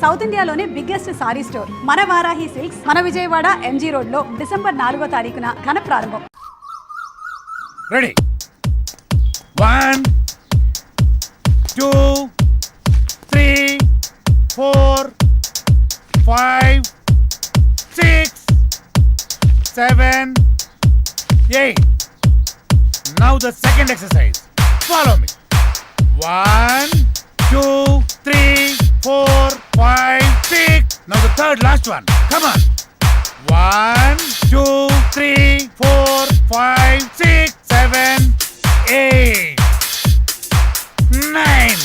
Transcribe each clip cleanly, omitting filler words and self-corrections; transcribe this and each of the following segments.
South ఇండియాలోనే biggest sorry store మన Varahi silks మన విజయవాడ ఎంజీ రోడ్ లో డిసెంబర్ 4వ తారీఖున ఘన ప్రారంభం. Ready 1 2 3 4 5 6 7 8. Now the second exercise. Follow me. 1 2 3 4 5 6. Now the third last one. Come on. 1 2 3 4 5 6 7 8 9.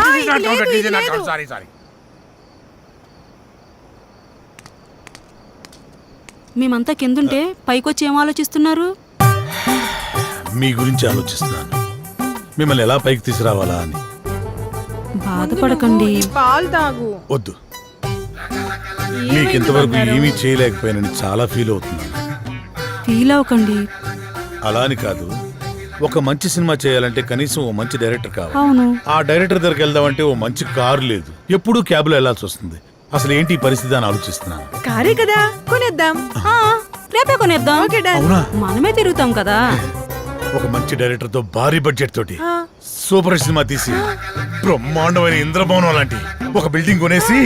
This is not counted. This is not counted. Sorry. మేమంతా కిందుంటే పైకొచ్చి ఏం ఆలోచిస్తున్నారు? మీ గురించి ఆలోచిస్తున్నాను, మిమ్మల్ని ఎలా పైకి తీసుకురావాలా అని. బాధపడకండి, పాలు తాగు. వద్దు, మీకు ఇంతవరకు ఏమీ చేయలేకపోయానని చాలా ఫీల్ అవుతున్నాను. ఫీల్ అవ్వకండి. అలా అని కాదు, ఒక మంచి సినిమా చేయాలంటే కనీసం ఓ మంచి డైరెక్టర్ కావాలి. అవును, ఆ డైరెక్టర్ దగ్గరికి వెళ్దామంటే ఓ మంచి కారు లేదు, ఎప్పుడూ క్యాబ్లో వెళ్లాల్సి వస్తుంది. అసలు ఏంటి ఈ పరిస్థితి అని ఆలోచిస్తున్నాను. కారే కదా, కొనేద్దాం. రేపే కొనేద్దాం. అవునా? మనమే తిరుగుతాం కదా. ఒక మంచి డైరెక్టర్ తో భారీ బడ్జెట్ తోటి సూపర్ సినిమా తీసి బ్రహ్మాండమైన ఇంద్రభవనం లాంటి ఒక బిల్డింగ్ కొనేసి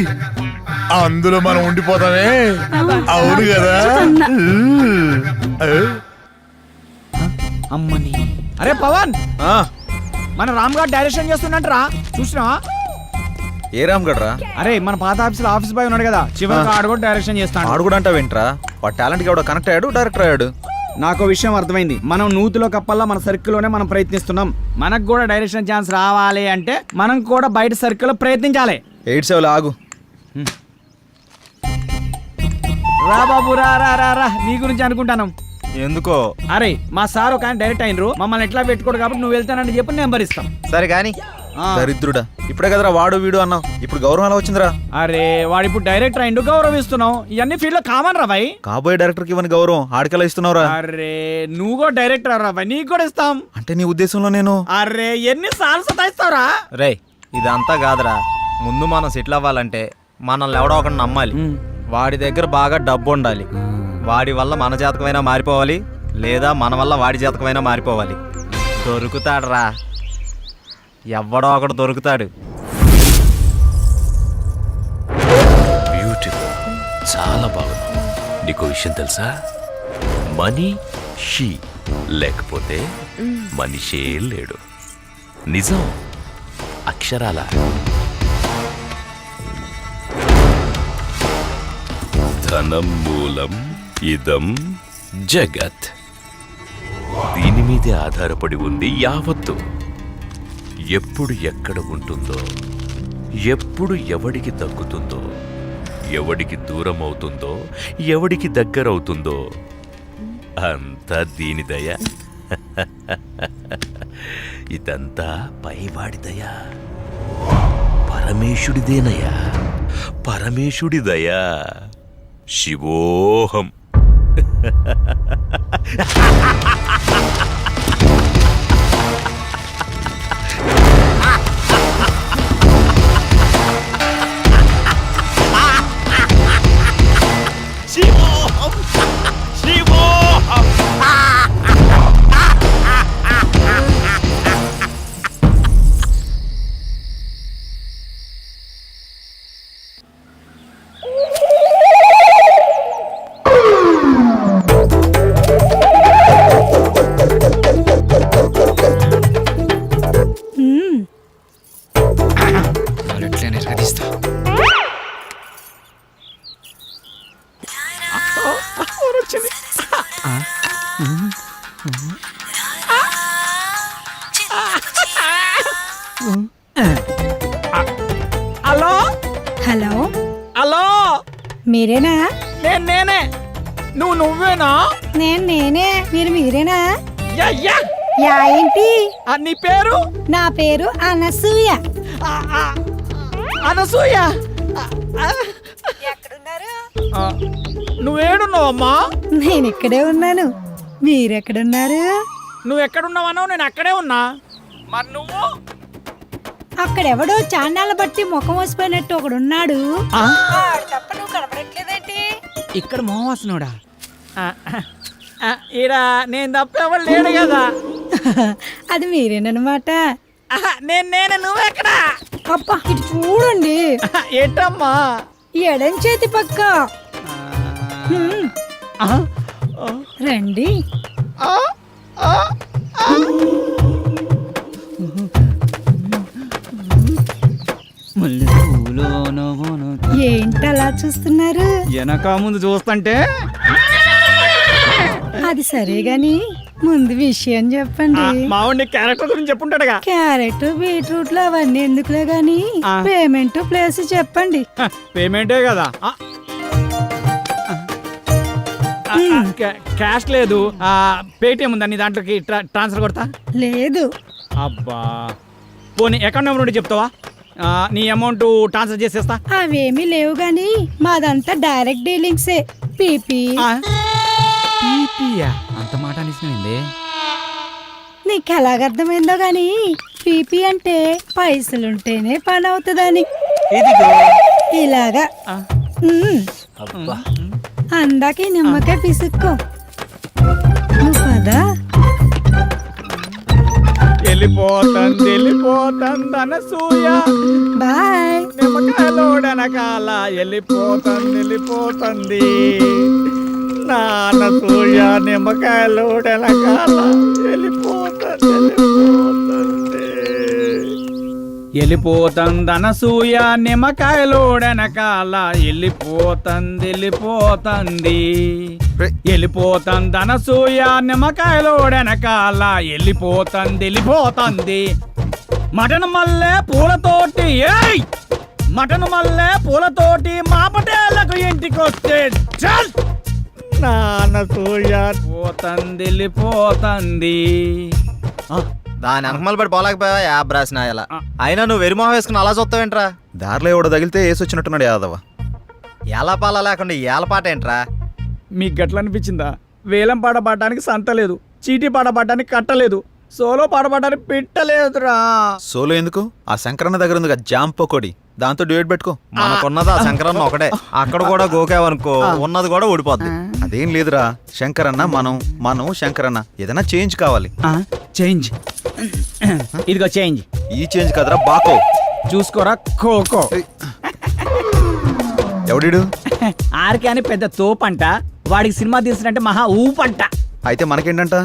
అందులో మనం ఉండిపోతామే. అవును కదా? అమ్మని. అరే పవన్, మన రామ్ గారు డైరెక్షన్ చేస్తున్నట్రా, చూసినా? ఏ రామ్ గడ్రా? అరే మన పాత ఆఫీస్ బాయ్ ఉన్నాడు కదా, చివరికి ఆడు కూడా డైరెక్షన్ చేస్తాడు. ఆడు కూడా అంటావేంట్రా? వాడు టాలెంట్ కి ఎవడో కనెక్ట్ అయ్యాడు, డైరెక్టర్ అయ్యాడు. నాకు విషయం అర్థమైంది. మనం నూతిలో కప్పల్లా మన సర్కిల్లోనే మనం ప్రయత్నిస్తున్నాం. మనకు కూడా డైరెక్షన్ ఛాన్స్ రావాలి అంటే మనం కూడా బయట సర్కిల్ ప్రయత్నించాలి. 8-7 ఆగు. రా బాబు, రా రా రా రా, నీ గురించి అనుకుంటాను. ఎందుకో? అరే మా సార్ ఒక ఆయన డైరెక్ట్ అయినరు, మమ్మల్ని ఎట్లా పెట్టుకోడు కాబట్టి నువ్వు వెళ్తానని చెప్పి నెంబర్ ఇస్తాం. సరే కానీ దరిద్రుడా, ఇప్పుడే కదరా వాడు వీడు అన్నావు, ఇప్పుడు గౌరవం ఎలా వచ్చిందిరా? అరే వాడు ఇప్పుడు డైరెక్టర్ అయిండు, గౌరవిస్తున్నాం. ఇవన్నీ ఫీల్డ్ లో కామన్ రా భాయ్. కాబోయే డైరెక్టర్ కి ఇవ్వని గౌరవం ఆడికెలా ఇస్తున్నావురా? అరే నువ్వు కూడా డైరెక్టర్ రా భాయ్, నీకు కూడా ఇస్తాం. అంటే నీ ఉద్దేశంలో నేను? అరే ఎన్ని సార్లు సతాయిస్తావురా? రే ఇదంతా కాదురా, ముందు మనం సెటిల్ అవ్వాలంటే మనల్ని ఎవడో ఒకటి నమ్మాలి. వాడి దగ్గర బాగా డబ్బు ఉండాలి. వాడి వల్ల మన జాతకమైనా మారిపోవాలి, లేదా మన వల్ల వాడి జాతకమైనా మారిపోవాలి. దొరుకుతాడు రా, ఎవడో ఒకడు దొరుకుతాడు. బ్యూటిఫుల్, చాలా బాగుంది. నీకు విషయం తెలుసా? మనీ షీ లేకపోతే మనిషే లేడు. నిజం, అక్షరాల. ధనం మూలం ఇదం జగత్. దీని మీదే ఆధారపడి ఉంది యావత్తు. ఎప్పుడు ఎక్కడ ఉంటుందో, ఎప్పుడు ఎవడికి దక్కుతుందో, ఎవడికి దూరం అవుతుందో, ఎవడికి దగ్గరవుతుందో అంతా దీని దయ. ఇదంతా పైవాడి దయ, పరమేశుడిదేనయ్యా, పరమేశుడి దయ. శివోహం. హలో హలో, హలో, మీరేనా? నేనే. నువ్వేనా? నేనే. మీరేనా? Yeah yeah. యా ఏంటి? నీ పేరు? నా పేరు అనసూయ. అనసూయ, ఎక్కడున్నారు? నువ్వేడున్నావమ్మా? నేను ఇక్కడే ఉన్నాను. మీరెక్కడున్నారు? నువ్వు ఎక్కడున్నావన్నావు, నేను అక్కడే ఉన్నా. మరి నువ్వు? అక్కడెవడో చాన్నాళ్ళ బట్టి ముఖం వసిపోయినట్టు ఒకడున్నాడు. ఆ? ఆడు తప్ప నువ్వు కనపడట్లేదేంటి? ఇక్కడ మోహవాసనోడా ఈడా నేను తప్ప ఎవరు లేడు కదా. అది మీరేనమాట. నేను నువ్వెక్కడా అబ్బా ఇటు చూడండి, ఏటమ్మా ఎడం చేతి పక్క. హ్మ్, రండి. ఏంటలా చూస్తున్నారు? వెనక ముందు చూస్తుంటే అది సరే గాని ముందు విషయం చెప్పండి. మావాడిని క్యారెక్టర్ గురించి చెప్పుంటాడుగా. క్యారెట్ బీట్రూట్ లో అవన్నీ ఎందుకులే గాని ఆ. పేమెంట్ ప్లేస్ చెప్పండి. పేమెంటే కదా. క్యాష్ లేదు, పేటిఎం ఉందా నీ దాంట్లోకి ట్రాన్స్ఫర్ కొడతా. లేదు. అబ్బా పోనీ అకౌంట్ నెంబర్ ఉంటే చెప్తావా? నీ అమౌంట్ ట్రాన్స్ఫర్ చేసేస్తా. అవేమీ లేవు గాని మాదంతా డైరెక్ట్ డీలింగ్సే. పీపీ. అంత మాట అనిసింది. నీకు ఎలాగర్థమైందో గాని పీపీ అంటే పైసలుంటేనే పని అవుతుందని. ఇలాగా. అందాక నిమ్మకాయ పిసుక్కో. నువ్వు కదా వెళ్ళిపోతుంది అనసూయ. బాయ్. నిమ్మకాయలోడనకాల వెళ్ళిపోతుంది నానసూయ. నిమ్మకాయలోడనకాల వెళ్ళిపోతుంది అనసూయ. నిమ్మకాయలోడనకాల వెళ్ళిపోతుంది అనసూయ. నిమ్మకాయలోడనకాల వెళ్ళిపోతుంది. మటన్ మల్లె పూలతోటి మటన్ మల్లె పూలతోటి మా పటేళ్లకు ఇంటికొస్తే చల్ నానసూయ వెళ్ళిపోతుంది. దాని వెనకమల పడి పోలేకపోయావా యాబ్ రాసిన ఇలా. అయినా నువ్వు వెరిమోహం వేసుకుని అలా చూస్తావేంట్రా? దారిలో ఎవడో తగిలితే వేసి వచ్చినట్టున్నాడు యాదవ. ఎలా పాల లేకుండా ఏలపాట ఏంట్రా? మీకు గట్ల అనిపించిందా? వేలం పాట పాడడానికి సంత లేదు, చీటీ పాట పాడడానికి కట్టలేదు, సోలో పాట పాడడానికి పెట్టలేదురా. సోలో ఎందుకు? ఆ శంకరన్న దగ్గర ఉంది జామ్ పకోడి, దాంతో డ్యూయట్ పెట్టుకో. మనకున్నది ఆ శంకరన్న ఒకటే. అక్కడ కూడా గోకావనుకో ఉన్నది కూడా ఊడిపోద్ది. అదేం లేదురా, శంకరన్న మనం శంకరన్న ఏదైనా చేంజ్ కావాలి. చేంజ్ ఇదిగో చేంజ్. ఈ చేంజ్ కదరా బాకో. చూసుకోరా కోకో. ఎవడిడు? ఆర్కే అని పెద్ద తోపంట, వాడికి సినిమా తీసినట్టే మహా ఊపంట. అయితే మనకేంటంట?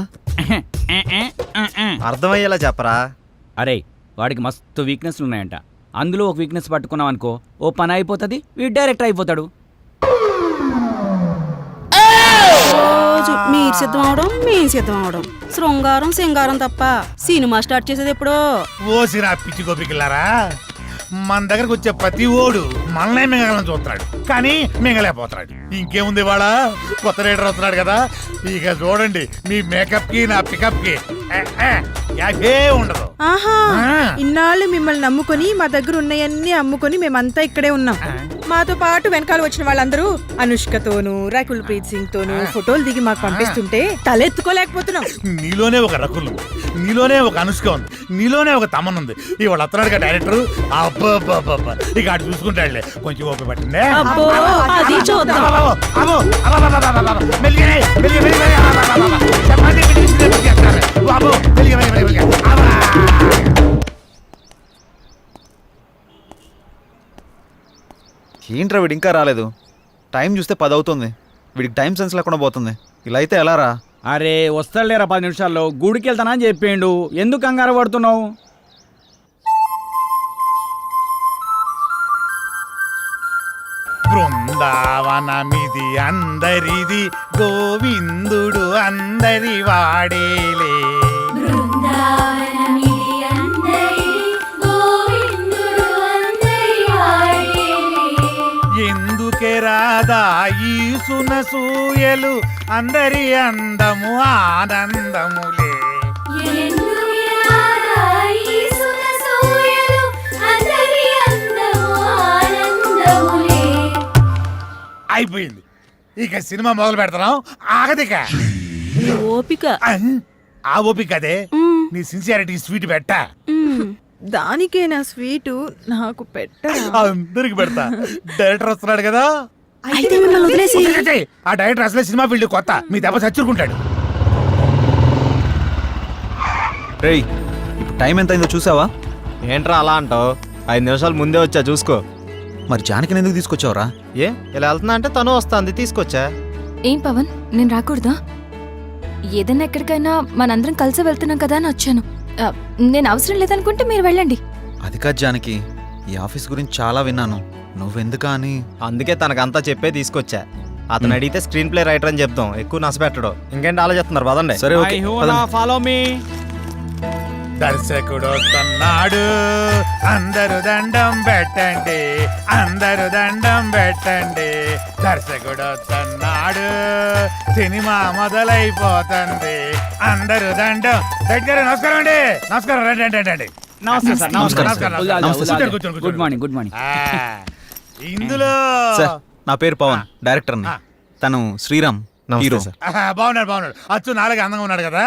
అర్థమయ్యేలా చెప్పరా. అరే వాడికి మస్తు వీక్నెస్లు ఉన్నాయంట. అందులో ఒక వీక్నెస్ పట్టుకున్నాం అనుకో, ఓ పని అయిపోతుంది, వీడు డైరెక్టర్ అయిపోతాడు. రోజు మీరు సిద్ధం అవడం మేము సిద్ధం అవడం, శృంగారం సింగారం తప్ప సినిమా స్టార్ట్ చేసేది ఎప్పుడో. ఓసిరా పిచ్చి గోపికిల్లారా, మన దగ్గరకు వచ్చే ప్రతి ఓడు మనల్నే మింగలని చూస్తున్నాడు, కానీ మింగలేకపోతున్నాడు. ఇంకేముంది వాడ కొత్త రైడర్ వస్తున్నాడు కదా, ఇక చూడండి మీ మేకప్ కి నా పికప్ కి యాభే ఉండదు. ఆహా, ఇన్నాళ్ళు మిమ్మల్ని నమ్ముకొని మా దగ్గర ఉన్నాయన్నీ అమ్ముకొని మేమంతా ఇక్కడే ఉన్నాం. మాతో పాటు వెనకాల వచ్చిన వాళ్ళందరూ అనుష్కతోనూ రకుల్ ప్రీత్ సింగ్ తోనూ ఫోటోలు దిగి మాకు పంపిస్తుంటే తలెత్తుకోలేకపోతున్నాం. నీలోనే ఒక రకుల్ ఉంది, నీలోనే ఒక అనుష్క ఉంది, నీలోనే ఒక తమన్ ఉంది. ఇవాళ వస్తున్నాడు కదా డైరెక్టర్, అబ్బా ఇక అటు చూసుకుంటాడులే. కొంచెం ఓపిక పట్టిందే. అబ్బో అది చూద్దాం. ఏంట్రా వీడు ఇంకా రాలేదు? టైం చూస్తే 10 అవుతుంది. వీడికి టైం సెన్స్ లేకుండా పోతుంది. ఇలా అయితే ఎలా రా? అరే వస్తాడులేరా 10 నిమిషాల్లో, గుడికి వెళ్తానా అని చెప్పిండు, ఎందుకు కంగారు పడుతున్నావు? బృందావనమిది అందరిది, గోవిందుడు అందరి వాడేలే. ఎందుకే రాదా ఈ సునసూయలు, అందరి అందము ఆనందములే. అయిపోయింది, ఇక సినిమా మొదలు పెడతాం. ఆగదిక ఓపిక. ఆ ఓపిక అదే నీ సిన్సియారిటీ స్వీట్ పెట్ట. దానికేనా స్వీటు నాకు పెట్టరా? అందరికి పెడతా. డైరెక్టర్ వస్తున్నాడు కదా. అయితే మిమ్మల్ని వదిలేసి వదిలేసేయ్. ఆ డైరెక్టర్ అసలే సినిమా ఫీల్డ్ కొత్త, మీ దెబ్బ చచ్చుకుంటాడు. రేయ్ ఇప్పుడు టైం ఎంత అయిందో చూసావా? ఏంట్రా అలా అంటావు? 5 నిమిషాలు ముందే వచ్చా చూసుకో. మరి జానకిని ఎందుకు తీసుకొచ్చావురా? ఏ ఇలా వెళ్తున్నా అంటే తను వస్తుంది, తీసుకొచ్చా. ఏం పవన్, నేను రాకూడదా? ఏదైనా ఎక్కడికైనా మనందరం కలిసి వెళ్తున్నాం కదా అని వచ్చాను. నేను అవసరం లేదనుకుంటే మీరు వెళ్ళండి. అది కాదు జానకి, ఈ ఆఫీస్ గురించి చాలా విన్నాను, నువ్వెందుకా అని. అందుకే తనకంతా చెప్పే తీసుకొచ్చా. అతను అడిగితే స్క్రీన్ ప్లే రైటర్ అని చెప్తాం, ఎక్కువ నష్టపెట్టడు. ఇంకేంటి ఆలోచిస్తున్నారు? పదండి. సరే ఓకే పదండి. Follow me. దర్శకుడు వస్తున్నాడు, అందరు దండం పెట్టండి, అందరు దండం పెట్టండి. దర్శకుడు వస్తున్నాడు, సినిమా మొదలైపోతుంది, అందరు దండం. దగ్గర నమస్కారం అండి. నమస్కారం. రండి రండి రండి. నమస్తే సార్. నమస్కారం. నమస్కారం. కూర్చోండి, కూర్చోండి, గుడ్ మార్నింగ్. Good morning. ఇందులో సార్ నా పేరు పవన్, డైరెక్టర్ని. తను శ్రీరామ్, హీరో. బాగున్నాడు బాగున్నాడు. అచ్చు నాలుగు అందంగా ఉన్నాడు కదా.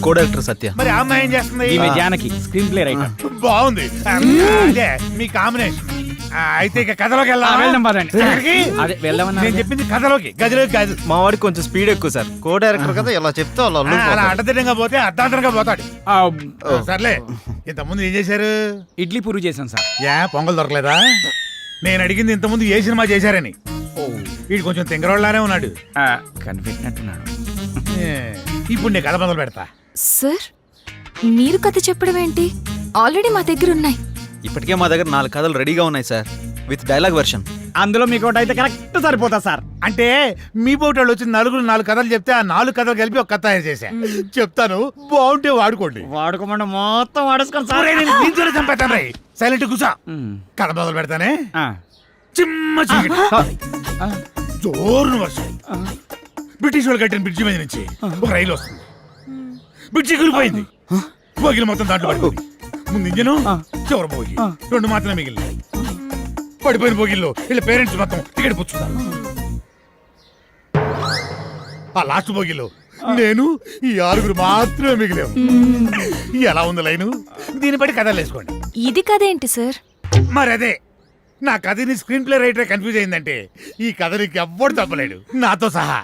కో డైరెక్టర్ సత్య. మరి ఆ అమ్మాయి ఏం చేస్తుంది? ఈమె జానకి, స్క్రీన్ ప్లే రైటర్. బాగుంది. అదే మీ కాంబినేషన్. అయితే ఇక కథలోకి వెళ్దాం పదండి. ఎక్కడికి? అదే వెళ్దామన్నా. నేను చెప్పింది కథలోకి, గదిలోకి కాదు. మా వాడికి కొంచెం స్పీడ్ ఎక్కువ సార్. కో డైరెక్టర్ కదా, ఇలా చెప్తే వాళ్ళు అలా అల్లుకుపోతారు. అడ్డదిడ్డంగా పోతే అర్ధాంతరంగా పోతాడు. సర్లే, ఇంతకుముందు ఏం చేశారు? ఇడ్లీ పూరి చేశాను సార్. పొంగల్ దొరకలేదా? నేను అడిగింది ఇంతకుముందు ఏ సినిమా చేశారని. వీడు కొంచెం తింగరోళ్ళలానే ఉన్నాడు. కనిపెట్టినట్టున్నాడు. ఇప్పుడు నేను కథ మొదలు పెడతా. సార్, మీరు కథ చెప్పడం ఏంటి? ఆల్రెడీ మా దగ్గర ఉన్నాయి. ఇప్పటికే మా దగ్గర 4 కథలు రెడీగా ఉన్నాయి సార్, విత్ డైలాగ్ వెర్షన్. అందులో మీకు ఒకటి అయితే కరెక్ట్ సరిపోతా సార్. అంటే మీ పోటాళ్ళు వచ్చి నలుగురు 4 కథలు చెప్తే ఆ 4 కథలు కలిపి ఒక కథ తయారు చేశా. చెప్తాను, బాగుంటే వాడుకోండి. వాడుకోమంటే మొత్తం వాడేసుకోండి సార్. దీంతోనే చంపేస్తాను రై. సైలెంట్ కూర్చో. కథ మొదలు పెడతానే. చిమ్మ చీకటి, జోరున వర్షం. బ్రిటిష్ వాళ్ళు కట్టిన బ్రిడ్జి మీద నుంచి ఒక రైలు వస్తుంది. బ్రిడ్జి కూలిపోయింది, బోగిలు మొత్తం దాంట్లో పడిపోయింది. ముందు ఇంజను, చివరి బోగి, 2 మాత్రమే మిగిలినాయి. పడిపోయిన బోగిల్లో వీళ్ళ పేరెంట్స్ మొత్తం టికెట్ పుచ్చుతారు. ఆ లాస్ట్ బోగిలో నేను, ఈ 6 మాత్రమే మిగిలాము. ఎలా ఉంది లైను? దీన్ని బట్టి కథలు వేసుకోండి. ఇది కథ ఏంటి సార్? మరి అదే, నా కథని స్క్రీన్ ప్లే రైటర్ కన్ఫ్యూజ్ అయిందంటే ఈ కథ నీకు ఎవ్వడు తప్పలేడు, నాతో సహా.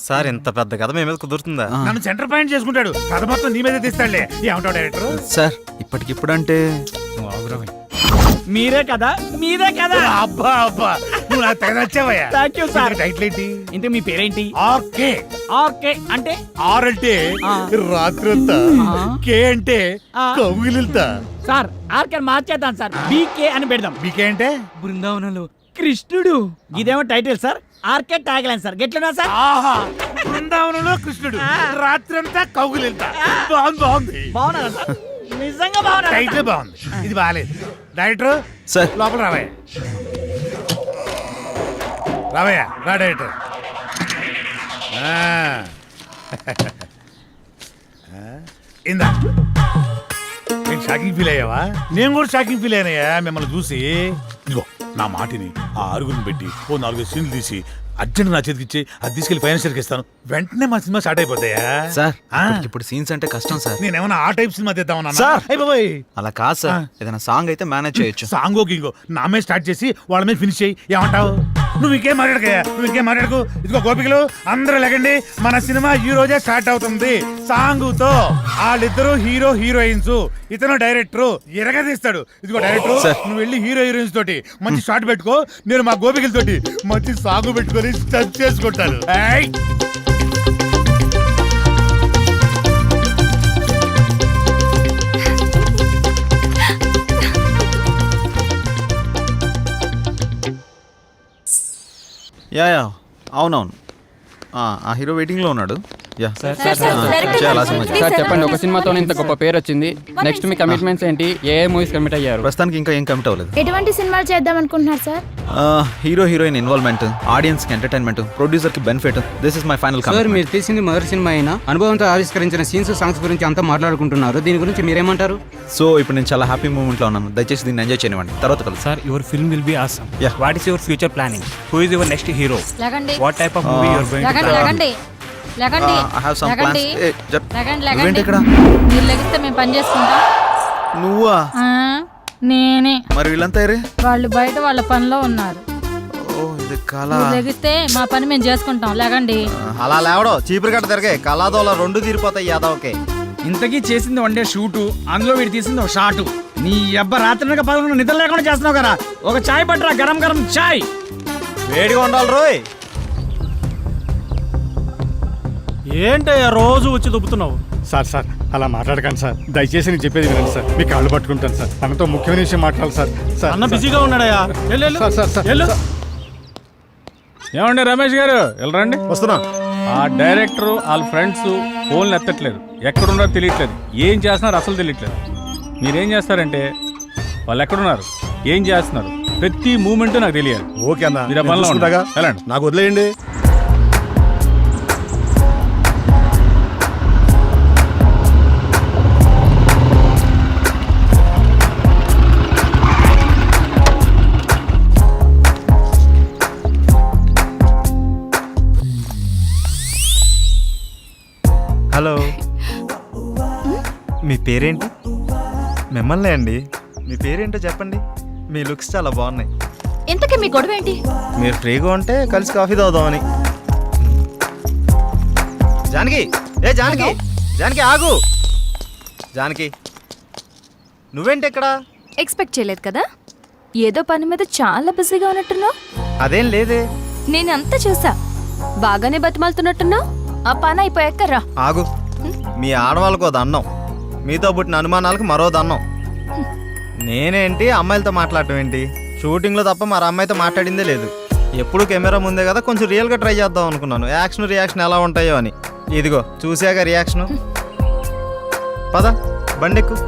సార్ ఇంత పెద్ద కథ మీ మీద కుదురుతుందా? నన్ను సెంటర్ పాయింట్ చేసుకుంటాడు, కథ మొత్తం నీ మీద తీస్తాడులే. ఏమంటావు డైరెక్టర్? సార్ ఇప్పటికిప్పుడు అంటే మీరే కదా, మీరే కదా. అబ్బా అబ్బా, నువ్వు నాకు తెగ నచ్చావయ్యా. Thank you sir. టైటిల్ ఏంటి? ఇంత మీ పేరేంటి? ఆర్కే. ఆర్కే అంటే? ఆర్ అంటే రాత్రంతా, కే అంటే కౌగిలిల్తా. సార్ ఆర్కే మార్చేద్దాం సార్, బీకే అని పెడదాం. బీకే అంటే బృందావనంలో కృష్ణుడు. ఇదేమో title sir, RK tagline sir. గెట్లున్నా సార్? ఆహా, బృందావనంలో కృష్ణుడు, రాత్రంతా కౌగిలిల్తా. బాగుంది బాగుంది. బాగున్నా సార్? నిజంగా బాగున్నా. టైటిల్ బాగుంది, ఇది బాగాలేదు. డైరెక్టర్ సార్ లోపల రావయ్యా. రావయ్యా, రా డైరెక్టర్. ఇందా, నేను షాకింగ్ ఫీల్ అయ్యావా? నేను కూడా షాకింగ్ ఫీల్ అయినాయా మిమ్మల్ని చూసి. ఇదిగో నా మాటిని ఆ 6 పెట్టి ఓ 4 సీన్లు తీసి అర్జెంట్ నా చేతికి ఇచ్చి అది తీసుకెళ్లి ఫైనాన్షియల్కి ఇస్తాను. వెంటనే మా సినిమా స్టార్ట్ అయిపోతాయా? సార్ ఇప్పుడు సీన్స్ అంటే కష్టం సార్. నేనేమన్నా ఆ టైప్ సినిమా తీద్దామన్నా? సార్. అయిపోయి అలా కాదు సార్, ఏదైనా సాంగ్ అయితే మేనేజ్ చేయొచ్చు. సాంగో గింగో నా మీద స్టార్ట్ చేసి వాళ్ళ మీద ఫినిష్ చేయి. ఏమంటావు? నువ్వు ఇంకేం మాట్లాడకయ్యా, నువ్వు ఇంకేం మాట్లాడకు. ఇదిగో గోపికలు అందరూ లేకండి, మన సినిమా ఈ రోజే స్టార్ట్ అవుతుంది. సాంగుతో వాళ్ళిద్దరు హీరో హీరోయిన్స్, ఇతను డైరెక్టర్ ఎరగదీస్తాడు. ఇదిగో డైరెక్టర్, నువ్వు వెళ్ళి హీరో హీరోయిన్స్ తోటి మంచి షాట్ పెట్టుకో, నేను మా గోపికలతోటి మంచి సాంగ్ పెట్టుకొని స్టచ్ చేసుకుంటాను. యా యా అవునవును, ఆ హీరో వెయిటింగ్ లో ఉన్నాడు. యా సార్, చేయాలా సినిమా? సార్ చెప్పండి, ఒక సినిమాతో ఇంత గొప్ప పేరు వచ్చింది, నెక్స్ట్ మీ కమిట్మెంట్స్ ఏంటి? ఏ మూవీస్ కమిట్ అయ్యారు? ప్రస్తుతానికి ఇంకా ఏం కమిట్ అవ్వలేదు. ఎటువంటి సినిమాలు చేద్దాం అనుకుంటున్నారు sir? Hero heroine involvement, audience కి ఎంటర్టైన్మెంట్, ప్రొడ్యూసర్ కి benefit, this is my final sir మీరు తీసింది మొదటి సినిమా అయినా అనుభవంతో ఆవిష్కరించిన సీన్స్ సాంగ్స్ గురించి అంతా మాట్లాడుకుంటున్నారు, దీని గురించి మీరేమంటారు? సో ఇప్పుడు నేను చాలా హ్యాపీ మూమెంట్ లో ఉన్నాను, దయచేసి దీన్ని ఎంజాయ్ చేయనివ్వండి, తర్వాత కలుసు. Sir your film will be awesome. Yeah. What is your future planning? Who is your next hero? What type of movie you are going to plan? I have some plans. నువ్వేంటి ఇక్కడ? మీరు లెగిస్తే మేము పని చేసుకుంటాం. నువ్వా? నేనే. మరి వీళ్ళంతా ఏరే? వాళ్ళు బయట వాళ్ళ పనిలో ఉన్నారు. ఓ ఇది కళ. లెగిస్తే మా పని మేము చేసుకుంటాం. లేకండి. అలా లేవడో చీపురు కట్ట తిరగే కళాదోళ రెండు తీరిపోతాయి యాదవకే. ఇంతకీ చేసింది వన్ డే షూటు, అందులో వీడు తీసింది ఒక షాటు. నీ అబ్బ రాత్రి 11 నిద్ర లేకుండా చేస్తున్నావు కదా. ఒక చాయ్ పట్టరా, గరం గరం చాయ్. వేడిగా ఉండాలి రోయ్. ఏంటయ్యా రోజు వచ్చి దుబ్బుతున్నావు? సార్ సార్ అలా మాట్లాడకండి సార్, దయచేసి నేను చెప్పేది వినండి సార్, మీ కాళ్ళు పట్టుకుంటాను సార్, తనతో ముఖ్యమైన విషయం మాట్లాడాలి సార్. సార్ అన్న బిజీగా ఉన్నాడయ్యా. సార్ సార్ సార్ వెళ్ళు. ఏమండి రమేష్ గారు వెళ్ళరండి. వస్తున్నా. ఆ డైరెక్టర్ వాళ్ళ ఫ్రెండ్స్ ఫోన్లు ఎత్తట్లేదు, ఎక్కడున్నారో తెలియట్లేదు, ఏం చేస్తున్నారు అసలు తెలియట్లేదు. మీరేం చేస్తారంటే వాళ్ళు ఎక్కడున్నారు, ఏం చేస్తున్నారు, ప్రతి మూమెంట్ నాకు తెలియాలి. ఓకే అన్న, మీరు ఆ పనిలో చూసుకుంటాగా. వెళ్ళండి. నాకు వదిలేయండి. హలో, మీ పేరేంటి? మిమ్మల్ని అండి. మీ పేరేంటో చెప్పండి. మీ లుక్స్ చాలా బాగున్నాయి. ఇంతకీ మీ గొడవ ఏంటి? మీరు ఫ్రీగా ఉంటే కలిసి కాఫీ తాగుదామని. జానకి, ఏ జానకి, జానకి ఆగు. జానకి, నువ్వేంటి ఇక్కడ? ఎక్స్పెక్ట్ చేయలేదు కదా. ఏదో పని మీద చాలా బిజీగా ఉన్నట్టున్నావు. అదేం లేదే. నేను అంతా చూసా, బాగానే బతిమాలుతున్నట్టున్నావు. ఆ పని అయిపోయాక రా. ఆగు. మీ ఆడవాళ్ళకు దండం, మీతో పుట్టిన అనుమానాలకు మరో దండం. నేనేంటి అమ్మాయిలతో మాట్లాడటం ఏంటి? షూటింగ్లో తప్ప మరి అమ్మాయితో మాట్లాడిందే లేదు. ఎప్పుడు కెమెరా ముందే కదా, కొంచెం రియల్గా ట్రై చేద్దాం అనుకున్నాను. యాక్షన్ రియాక్షన్ ఎలా ఉంటాయో అని. ఇదిగో చూసాక రియాక్షను. పద బండెక్కు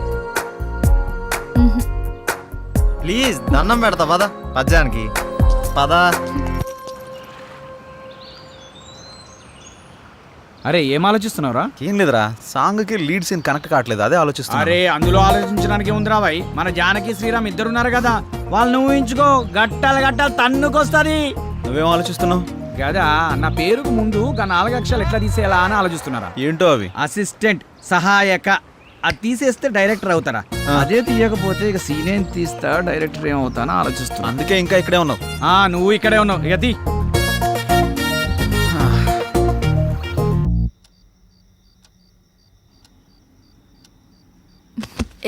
ప్లీజ్, దండం పెడతా పద. పద్యానికి పద. అరే ఏం ఆలోచిస్తున్నావురా? ఏం లేదురా, సాంగ్కి లీడ్ సీన్ కనెక్ట్ కావట్లేదు, అదే ఆలోచిస్తున్నా. అరే అందులో ఆలోచించడానికి ఉందిరా భాయ్, మన జానకి శ్రీరామ్ ఇద్దరున్నారు కదా, వాళ్ళని ఊహించుకో, గట్టాలు గట్టాలు తన్నుకొస్తుంది. నువ్వేం ఆలోచిస్తున్నావు? కదా నా పేరుకు ముందు 4 అక్షరాలు ఎట్లా తీసేయాలా అని ఆలోచిస్తున్నారా? ఏంటో అవి? అసిస్టెంట్, సహాయక. అది తీసేస్తే డైరెక్టర్ అవుతారా? అదే తీయకపోతే ఇక సీన్ ఏం తీస్తా, డైరెక్టర్ ఏమవుతానో ఆలోచిస్తున్నా. అందుకే ఇంకా ఇక్కడే ఉన్నావు. నువ్వు ఇక్కడే ఉన్నావు, ఇక తీ.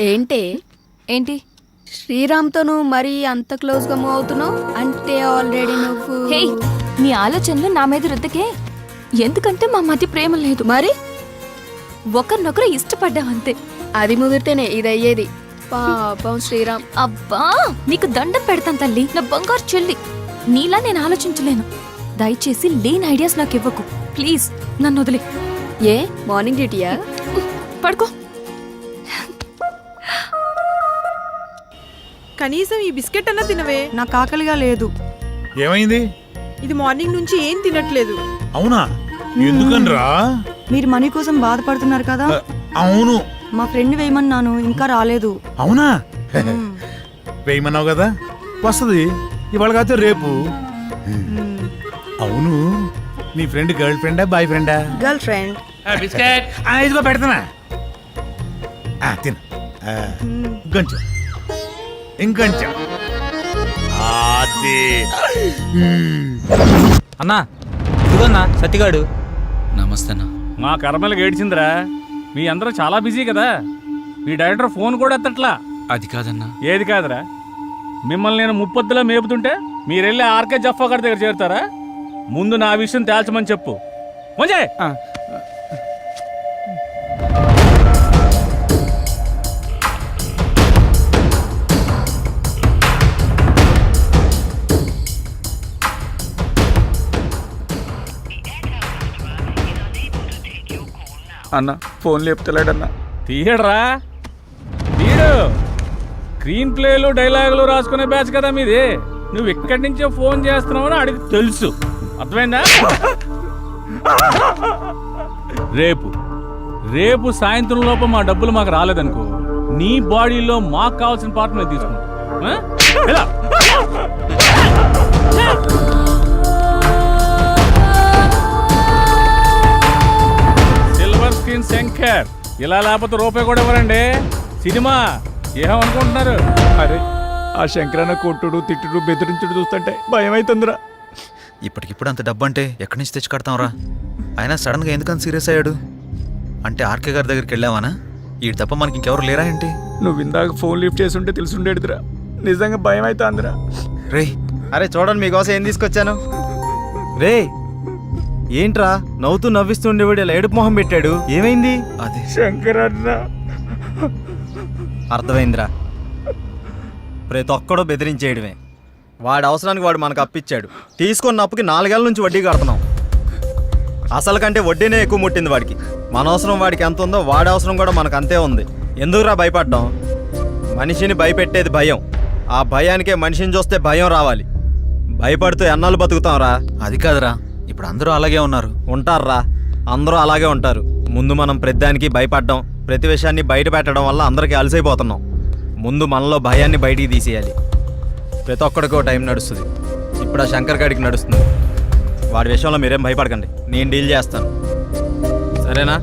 ఏంటి ఏంటి శ్రీరామ్తో నువ్వు మరీ అంత క్లోజ్గా మూవ్ అవుతున్నావు అంటే ఆల్రెడీ నువ్వు. హే, నీ ఆలోచనలు నా మీద రుద్దకే. ఎందుకంటే మా మధ్య ప్రేమ లేదు. మరి ఒకరినొకరు ఇష్టపడ్డావంతే. అది ముదిరితేనే ఇది అయ్యేది. పాపం శ్రీరామ్. అబ్బా, నీకు దండం పెడతాను తల్లి, నా బంగారు చెల్లి. నీలా నేను ఆలోచించలేను. దయచేసి లేని ఐడియాస్ నాకు ఇవ్వకు ప్లీజ్. నన్ను వదిలే. ఏ మార్నింగ్ డ్యూటీయా? పడుకో. కనీసం ఈ బిస్కెట్ అన్నా తినవే. నాకు ఆకలిగా లేదు. ఏమైంది? ఇది మార్నింగ్ నుంచి ఏం తినట్లేదు. అవునా? ఎందుకనరా? మీరు మనీ కోసం బాధపడుతున్నారు కదా. అవును. మా ఫ్రెండ్ వేయమన్నాను, ఇంకా రాలేదు. అవునా? వేయమన్నావు కదా, వస్తుంది ఇవాళ కాదు రేపు. అవును, నీ ఫ్రెండ్ గర్ల్ ఫ్రెండా బాయ్ ఫ్రెండా? Girl friend. బిస్కెట్ ఇదిగో పెడతానా, తిను. ఇంకొంచెం ఇంకొంచెం. అన్నా, ఇదిగోన్నా సత్తిగాడు. నమస్తే అన్న. మా కర్మలకు ఏడ్చిందిరా. మీ అందరూ చాలా బిజీ కదా, మీ డైరెక్టర్ ఫోన్ కూడా ఎత్తట్లా. అది కాదన్నా. ఏది కాదురా? మిమ్మల్ని నేను ముప్పొద్దులా మేపుతుంటే మీరెళ్ళి ఆర్కే జఫా గారి దగ్గర చేరుతారా? ముందు నా విషయం తేల్చమని చెప్పు. మంచి అన్న ఫోన్ లేపుతలేడన్నా. తీయడరా, తీయడు. స్క్రీన్ ప్లేలు డైలాగులు రాసుకునే బ్యాచ్ కదా మీది. నువ్వు ఇక్కడి నుంచే ఫోన్ చేస్తున్నావు అని అడిగి తెలుసు. అర్థమైందా? రేపు సాయంత్రం లోపు మా డబ్బులు మాకు రాలేదనుకో, నీ బాడీలో మాకు కావాల్సిన పార్ట్ మేము తీసుకుంటాం. Silver screen Shankar. ఇలా లేకపోతే రూపాయి కూడా ఇవ్వరండి. సినిమా ఏమనుకుంటున్నారు? అరే ఆ శంకరన్న కొట్టుడు తిట్టుడు బెదిరించుడు చూస్తుంటే భయం అవుతుందిరా. ఇప్పటికిప్పుడు అంత డబ్బు అంటే ఎక్కడి నుంచి తెచ్చి కడతాంరా? ఆయన సడన్గా ఎందుకని సీరియస్ అయ్యాడు? అంటే ఆర్కే గారి దగ్గరికి వెళ్ళావానా? ఈ తప్ప మనకి ఇంకెవరు లేరా ఏంటి? నువ్వు ఇందాక ఫోన్ లిఫ్ట్ చేసి ఉంటే తెలుసుండేదిరా. నిజంగా భయం అవుతుందిరా. రే అరే చూడండి మీకోసం ఏం తీసుకొచ్చాను. రే ఏంట్రా నవ్వుతూ నవ్విస్తుండేవాడు ఇలా ఏడుపు మొహం పెట్టాడు, ఏమైంది? అదే శంకరన్న అర్థమైందిరా, ప్రతి ఒక్కడో బెదిరించేయడమే. వాడి అవసరానికి వాడు మనకు అప్పిచ్చాడు, తీసుకున్న అప్పుకి 4 ఏళ్ళ నుంచి వడ్డీ కడుతున్నాం. అసలు కంటే వడ్డీనే ఎక్కువ ముట్టింది వాడికి. మన అవసరం వాడికి ఎంత ఉందో వాడి అవసరం కూడా మనకు అంతే ఉంది. ఎందుకురా భయపడ్డాం? మనిషిని భయపెట్టేది భయం, ఆ భయానికే మనిషిని చూస్తే భయం రావాలి. భయపడుతూ ఎన్నాళ్ళు బతుకుతాంరా? అది కాదురా, ఇప్పుడు అందరూ అలాగే ఉన్నారు. ఉంటారా, అందరూ అలాగే ఉంటారు. ముందు మనం ప్రతిదానికి భయపడ్డాం, ప్రతి విషయాన్ని బయట పెట్టడం వల్ల అందరికీ అలసైపోతున్నాం. ముందు మనలో భయాన్ని బయటికి తీసేయాలి. ప్రతి ఒక్కడికో టైం నడుస్తుంది. ఇప్పుడు ఆ శంకర్ గాడికి నడుస్తుంది. వాడి విషయంలో మీరేం భయపడకండి, నేను డీల్ చేస్తాను, సరేనా?